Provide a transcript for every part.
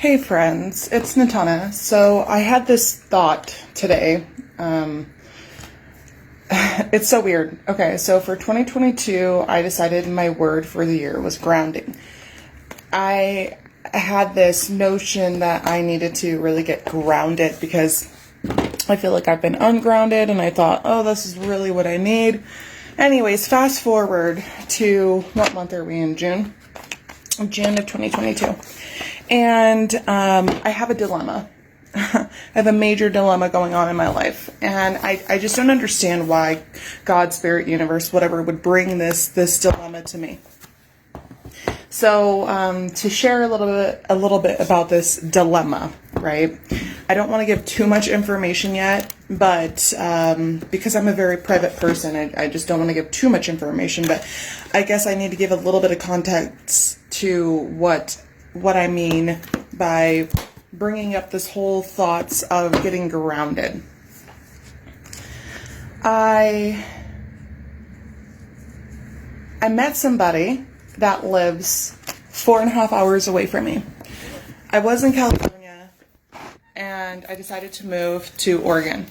Hey friends, it's Natana. So I had this thought today. It's so weird. Okay, so for 2022, I decided my word for the year was grounding. I had this notion that I needed to really get grounded because I feel like I've been ungrounded, and I thought, oh, this is really what I need. Anyways, fast forward to, what month are we in? June of 2022. And I have a dilemma. I have a major dilemma going on in my life. And I just don't understand why God, Spirit, Universe, whatever, would bring this dilemma to me. So to share a little bit about this dilemma, right? I don't want to give too much information yet, but because I'm a very private person, I just don't want to give too much information. But I guess I need to give a little bit of context to what I mean by bringing up this whole thoughts of getting grounded. I met somebody that lives 4.5 hours away from me. I was in California and I decided to move to Oregon.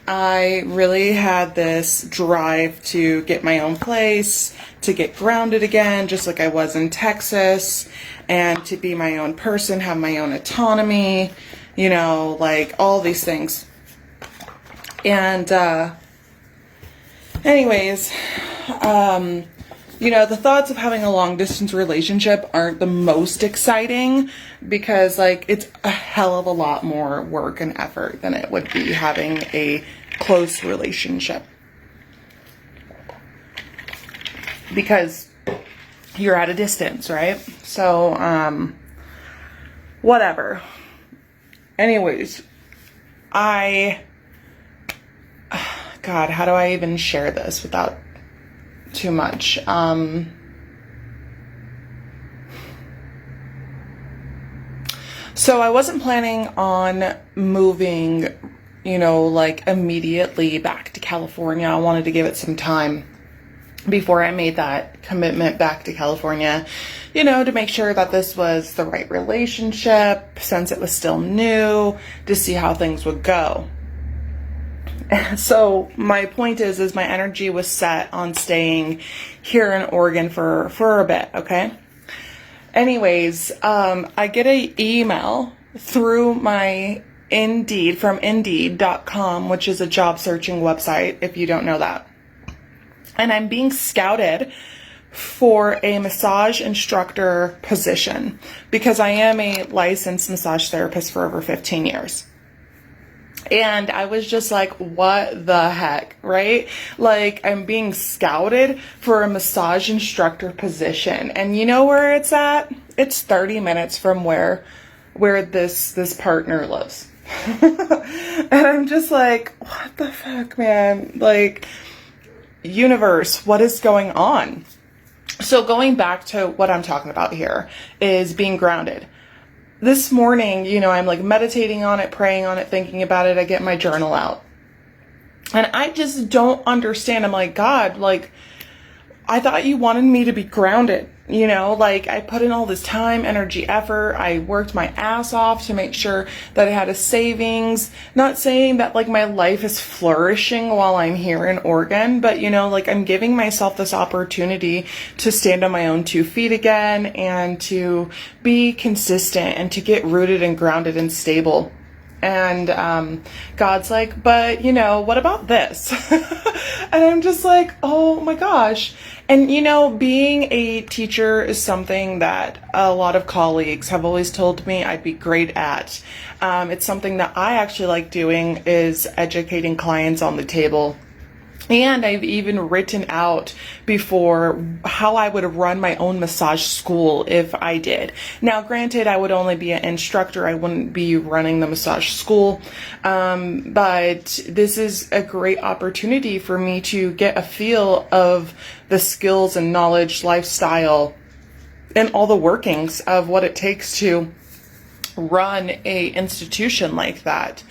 I really had this drive to get my own place, to get grounded again, just like I was in Texas, and to be my own person, have my own autonomy, like all these things. And anyways, the thoughts of having a long distance relationship aren't the most exciting because it's a hell of a lot more work and effort than it would be having a close relationship. Because you're at a distance, right? So, whatever. Anyways, God, how do I even share this without too much? So I wasn't planning on moving, immediately back to California. I wanted to give it some time before I made that commitment back to California, to make sure that this was the right relationship, since it was still new, to see how things would go. So my point is my energy was set on staying here in Oregon for a bit, okay? Anyways, I get an email through my Indeed, from Indeed.com, which is a job searching website, if you don't know that. And I'm being scouted for a massage instructor position because I am a licensed massage therapist for over 15 years. And I was just like, what the heck, right? I'm being scouted for a massage instructor position. And you know where it's at? It's 30 minutes from where this partner lives. And I'm just like, what the fuck, man? Universe, what is going on? So going back to what I'm talking about here is being grounded. This morning, I'm meditating on it, praying on it, thinking about it. I get my journal out. And I just don't understand. I'm like, God, I thought you wanted me to be grounded. I put in all this time, energy, effort. I worked my ass off to make sure that I had a savings. Not saying that my life is flourishing while I'm here in Oregon, but I'm giving myself this opportunity to stand on my own 2 feet again and to be consistent and to get rooted and grounded and stable. And God's like, but what about this? And I'm just like, oh my gosh. And being a teacher is something that a lot of colleagues have always told me I'd be great at. It's something that I actually like doing, is educating clients on the table. And I've even written out before how I would run my own massage school if I did. Now, granted, I would only be an instructor. I wouldn't be running the massage school. But this is a great opportunity for me to get a feel of the skills and knowledge, lifestyle, and all the workings of what it takes to run a institution like that.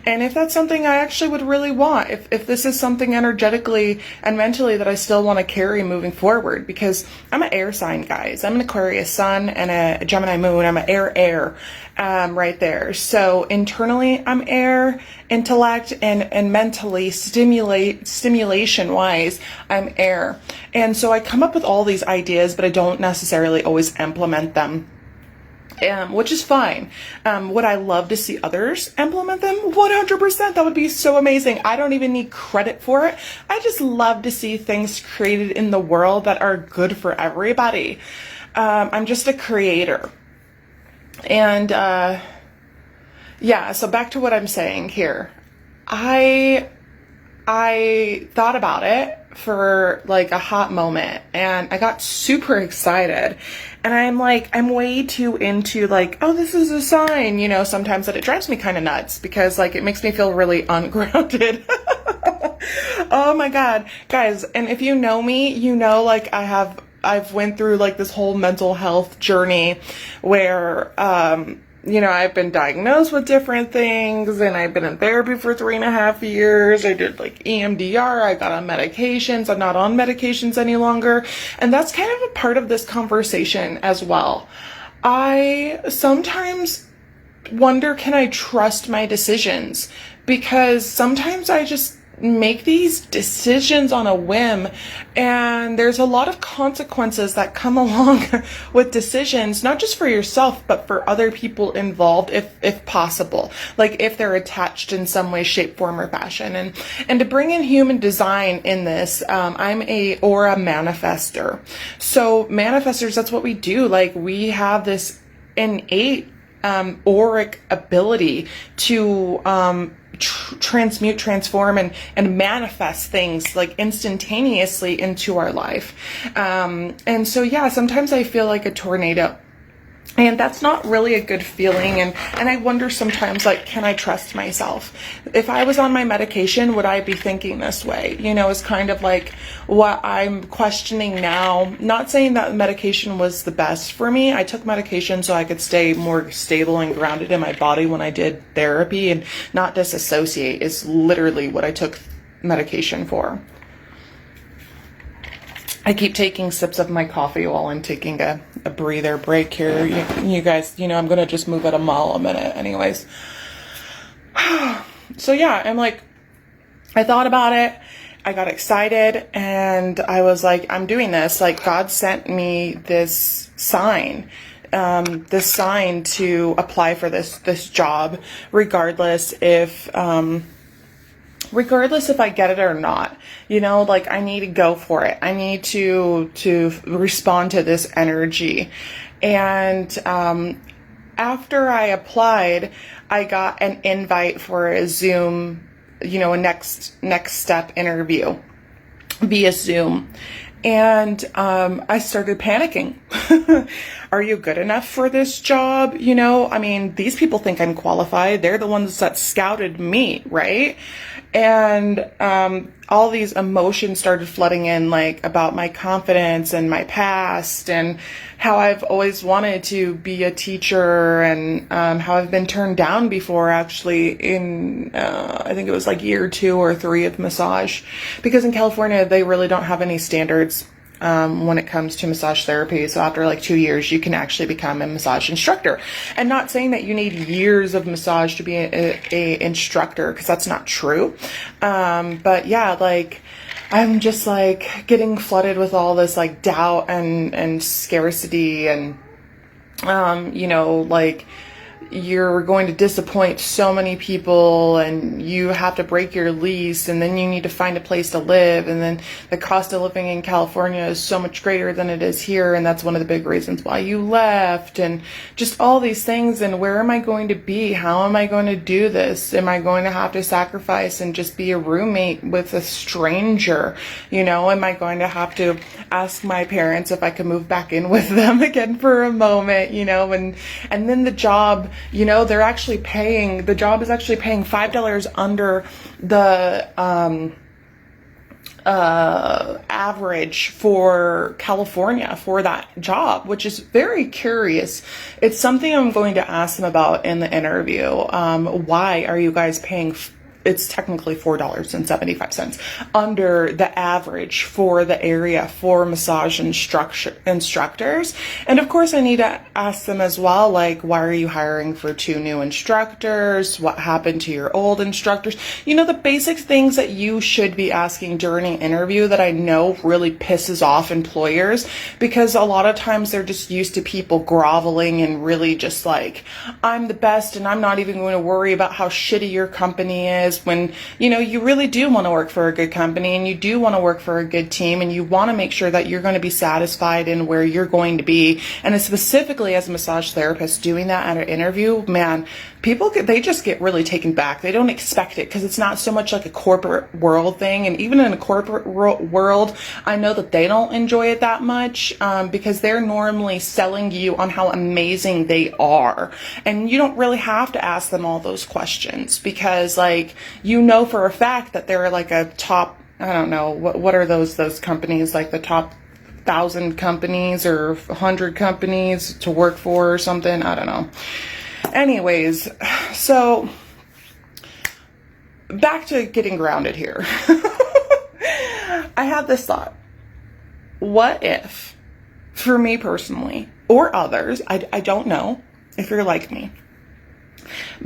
And if that's something I actually would really want, if this is something energetically and mentally that I still want to carry moving forward, because I'm an air sign, guys. I'm an Aquarius sun and a Gemini moon. I'm an air, right there. So internally I'm air, intellect and mentally stimulation wise, I'm air. And so I come up with all these ideas, but I don't necessarily always implement them. Which is fine. Would I love to see others implement them? 100%. That would be so amazing. I don't even need credit for it. I just love to see things created in the world that are good for everybody. I'm just a creator. And, yeah, so back to what I'm saying here. I thought about it for like a hot moment and I got super excited, and I'm way too into like, oh, this is a sign, sometimes that it drives me kind of nuts because like it makes me feel really ungrounded. Oh my God, guys. And if you know me, like I've went through like this whole mental health journey where, I've been diagnosed with different things and I've been in therapy for 3.5 years. I did like EMDR. I got on medications. I'm not on medications any longer. And that's kind of a part of this conversation as well. I sometimes wonder, can I trust my decisions? Because sometimes I just make these decisions on a whim, and there's a lot of consequences that come along with decisions, not just for yourself but for other people involved, if possible, like if they're attached in some way, shape, form, or fashion. And to bring in human design in this, I'm a aura manifester. So manifestors, that's what we do. Like we have this innate auric ability to transmute, transform, and manifest things like instantaneously into our life. And so, yeah, sometimes I feel like a tornado. And that's not really a good feeling. And I wonder sometimes, like, can I trust myself? If I was on my medication, would I be thinking this way? It's kind of like what I'm questioning now. Not saying that medication was the best for me. I took medication so I could stay more stable and grounded in my body when I did therapy and not disassociate is literally what I took medication for. I keep taking sips of my coffee while I'm taking a breather break here. You guys, I'm going to just move at a mile a minute anyways. So yeah, I thought about it. I got excited and I was like, I'm doing this. Like God sent me this sign to apply for this job, regardless if I get it or not. I need to go for it. I need to respond to this energy. And after I applied, I got an invite for a Zoom, a next step interview via Zoom. And I started panicking. Are you good enough for this job? These people think I'm qualified. They're the ones that scouted me, right? And all these emotions started flooding in, like about my confidence and my past and how I've always wanted to be a teacher, and how I've been turned down before, actually, in I think it was like year 2 or 3 of massage, because in California they really don't have any standards when it comes to massage therapy. So after like 2 years, you can actually become a massage instructor. And not saying that you need years of massage to be a instructor, because that's not true. But yeah, like I'm just like getting flooded with all this like doubt and scarcity and, like you're going to disappoint so many people and you have to break your lease, and then you need to find a place to live, and then the cost of living in California is so much greater than it is here, and that's one of the big reasons why you left, and just all these things. And where am I going to be? How am I going to do this? Am I going to have to sacrifice and just be a roommate with a stranger? Am I going to have to ask my parents if I could move back in with them again for a moment? And then the job, the job is actually paying $5 under the average for California for that job, which is very curious. It's something I'm going to ask them about in the interview. Why are you guys paying it's technically $4.75 under the average for the area for massage instructors. And of course, I need to ask them as well, like, why are you hiring for 2 new instructors? What happened to your old instructors? You know, the basic things that you should be asking during an interview that I know really pisses off employers, because a lot of times they're just used to people groveling and really just like, I'm the best and I'm not even going to worry about how shitty your company is, when, you know, you really do want to work for a good company and you do want to work for a good team and you want to make sure that you're going to be satisfied in where you're going to be. And specifically as a massage therapist, doing that at an interview, man, they just get really taken back. They don't expect it because it's not so much like a corporate world thing. And even in a corporate world, I know that they don't enjoy it that much because they're normally selling you on how amazing they are. And you don't really have to ask them all those questions because, like, you know for a fact that they're like a top, I don't know, what are those companies, like the top 1,000 companies or 100 companies to work for or something? I don't know. Anyways, so back to getting grounded here. I had this thought. What if, for me personally, or others, I don't know if you're like me,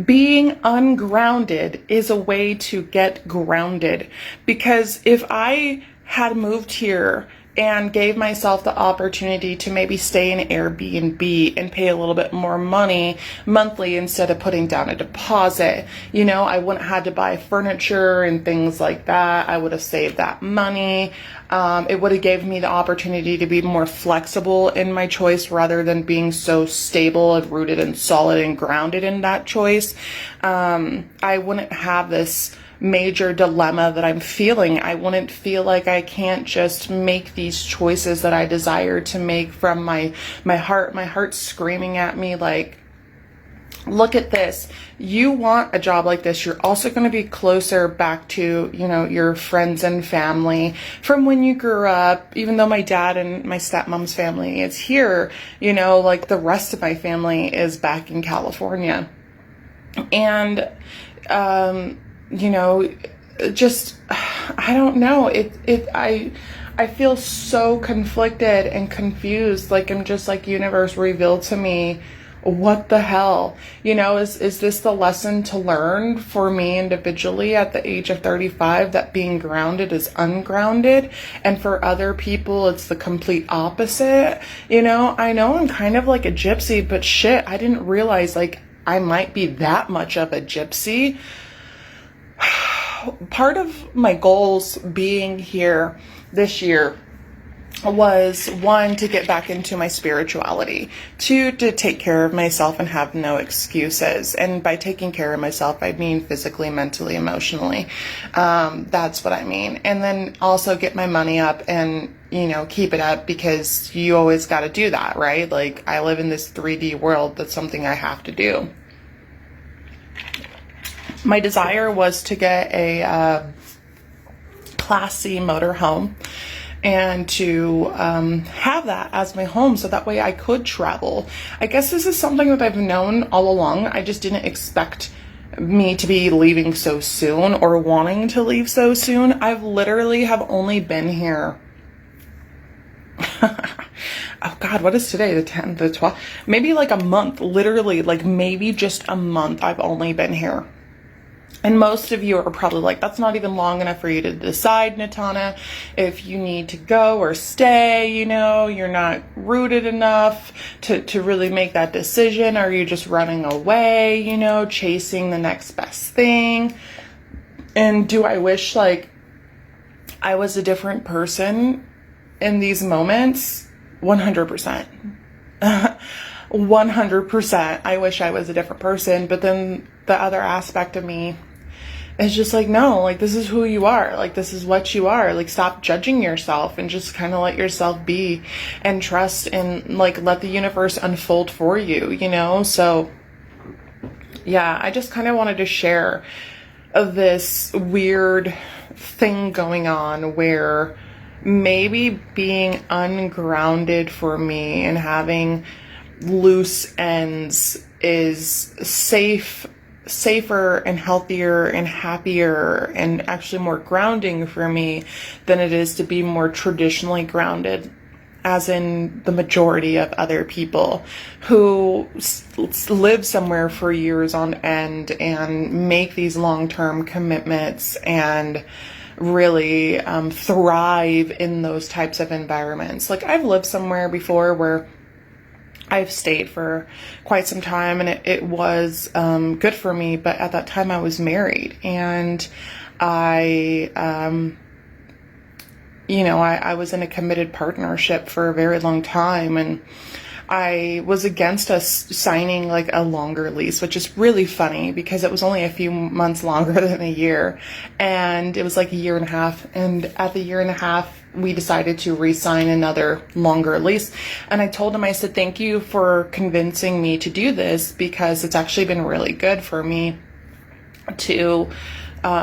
being ungrounded is a way to get grounded? Because if I had moved here and gave myself the opportunity to maybe stay in Airbnb and pay a little bit more money monthly instead of putting down a deposit, you know, I wouldn't have had to buy furniture and things like that. I would have saved that money. It would have given me the opportunity to be more flexible in my choice rather than being so stable and rooted and solid and grounded in that choice. I wouldn't have this major dilemma that I'm feeling. I wouldn't feel like I can't just make these choices that I desire to make from my heart. My heart's screaming at me like, look at this. You want a job like this. You're also going to be closer back to, you know, your friends and family from when you grew up. Even though my dad and my stepmom's family is here, you know, like the rest of my family is back in California. And, you know, just, I don't know. I feel so conflicted and confused. Like, I'm just like, universe, revealed to me, what the hell? You know, is this the lesson to learn for me individually at the age of 35, that being grounded is ungrounded? And for other people, it's the complete opposite. You know I'm kind of like a gypsy, but shit, I didn't realize like I might be that much of a gypsy. Part of my goals being here this year was, 1, to get back into my spirituality, 2, to take care of myself and have no excuses. And by taking care of myself, I mean physically, mentally, emotionally. That's what I mean. And then also get my money up and, you know, keep it up, because you always got to do that, right? Like, I live in this 3D world. That's something I have to do. My desire was to get a Class C motorhome and to have that as my home, so that way I could travel. I guess this is something that I've known all along. I just didn't expect me to be leaving so soon or wanting to leave so soon. I've literally have only been here. Oh God, what is today? The 10th, the 12th? Maybe like a month, literally, like maybe just a month I've only been here. And most of you are probably like, that's not even long enough for you to decide, Natana, if you need to go or stay. You know, you're not rooted enough to really make that decision. Are you just running away, you know, chasing the next best thing? And do I wish like I was a different person in these moments? 100%. 100%. I wish I was a different person. But then the other aspect of me is just like, no, like, this is who you are. Like, this is what you are. Like, stop judging yourself and just kind of let yourself be and trust and like let the universe unfold for you, you know? So yeah, I just kind of wanted to share this weird thing going on where maybe being ungrounded for me and having loose ends is safer and healthier and happier and actually more grounding for me than it is to be more traditionally grounded, as in the majority of other people who live somewhere for years on end and make these long-term commitments and really thrive in those types of environments. Like, I've lived somewhere before where I've stayed for quite some time, and it was good for me, but at that time I was married, and I was in a committed partnership for a very long time, and I was against us signing like a longer lease, which is really funny because it was only a few months longer than a year, and it was like a year and a half, and at the year and a half we decided to re-sign another longer lease. And I told him, I said, thank you for convincing me to do this, because it's actually been really good for me to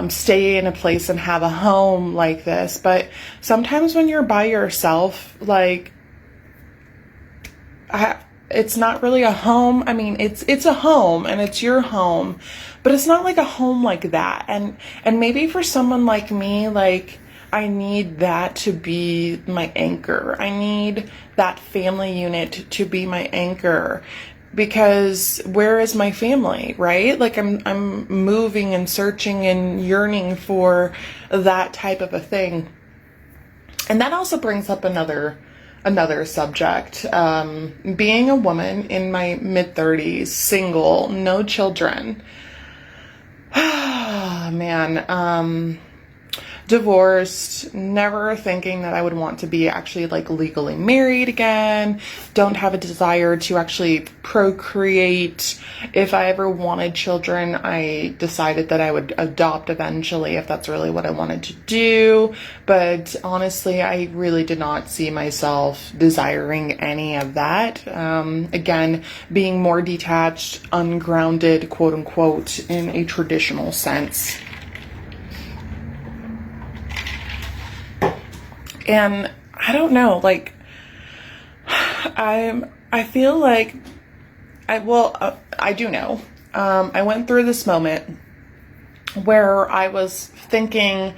stay in a place and have a home like this. But sometimes when you're by yourself, like, it's not really a home. I mean, it's a home and it's your home, but it's not like a home like that. And maybe for someone like me, like, I need that to be my anchor. I need that family unit to be my anchor, because where is my family, right? Like, I'm moving and searching and yearning for that type of a thing. And that also brings up another subject. Being a woman in my mid-30s, single, no children. Man, divorced, never thinking that I would want to be actually like legally married again, don't have a desire to actually procreate. If I ever wanted children, I decided that I would adopt eventually if that's really what I wanted to do. But honestly, I really did not see myself desiring any of that. Again, being more detached, ungrounded, quote unquote, in a traditional sense. And I don't know, like, I feel like I do know. I went through this moment where I was thinking,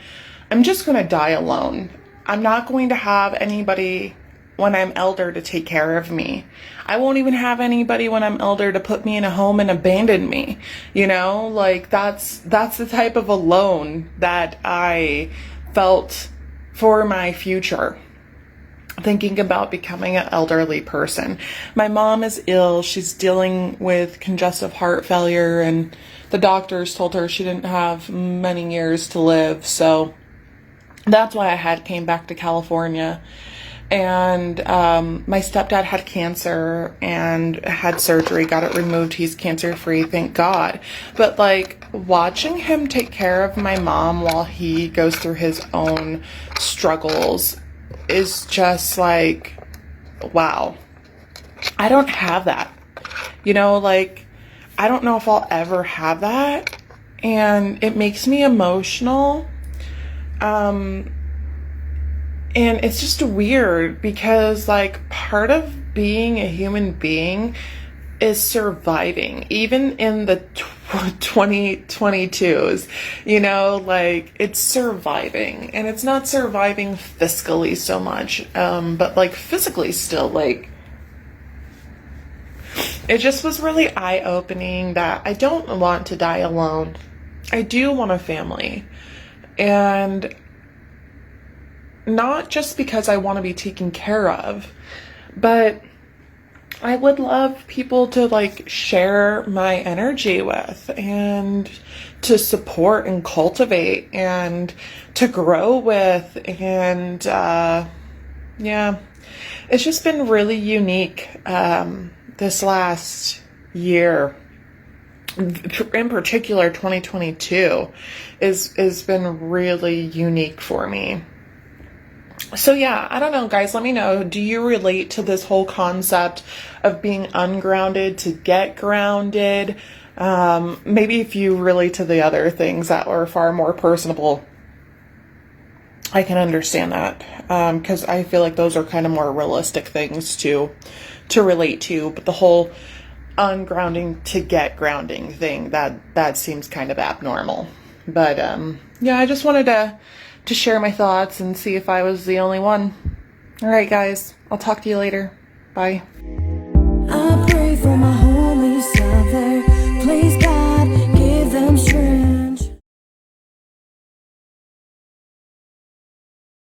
I'm just going to die alone. I'm not going to have anybody when I'm elder to take care of me. I won't even have anybody when I'm elder to put me in a home and abandon me. You know, like, that's the type of alone that I felt for my future, thinking about becoming an elderly person. My mom is ill. She's dealing with congestive heart failure, and the doctors told her she didn't have many years to live. So that's why I came back to California. And my stepdad had cancer and had surgery, got it removed. He's cancer free, thank God. But like, watching him take care of my mom while he goes through his own struggles is just like, wow. I don't have that. You know, like, I don't know if I'll ever have that. And it makes me emotional. And it's just weird because, like, part of being a human being is surviving, even in the 2022s, you know, like, it's surviving, and it's not surviving fiscally so much, but like physically still, like, it just was really eye-opening that I don't want to die alone. I do want a family, and not just because I want to be taken care of, but I would love people to like share my energy with, and to support and cultivate and to grow with. And yeah, it's just been really unique this last year. In particular, 2022 has been really unique for me. So yeah, I don't know, guys, let me know. Do you relate to this whole concept of being ungrounded to get grounded? Maybe if you relate to the other things that are far more personable I can understand that, because I feel like those are kind of more realistic things to relate to. But the whole ungrounding to get grounding thing, that seems kind of abnormal. But yeah, I just wanted to share my thoughts and see if I was the only one. All right, guys, I'll talk to you later. Bye.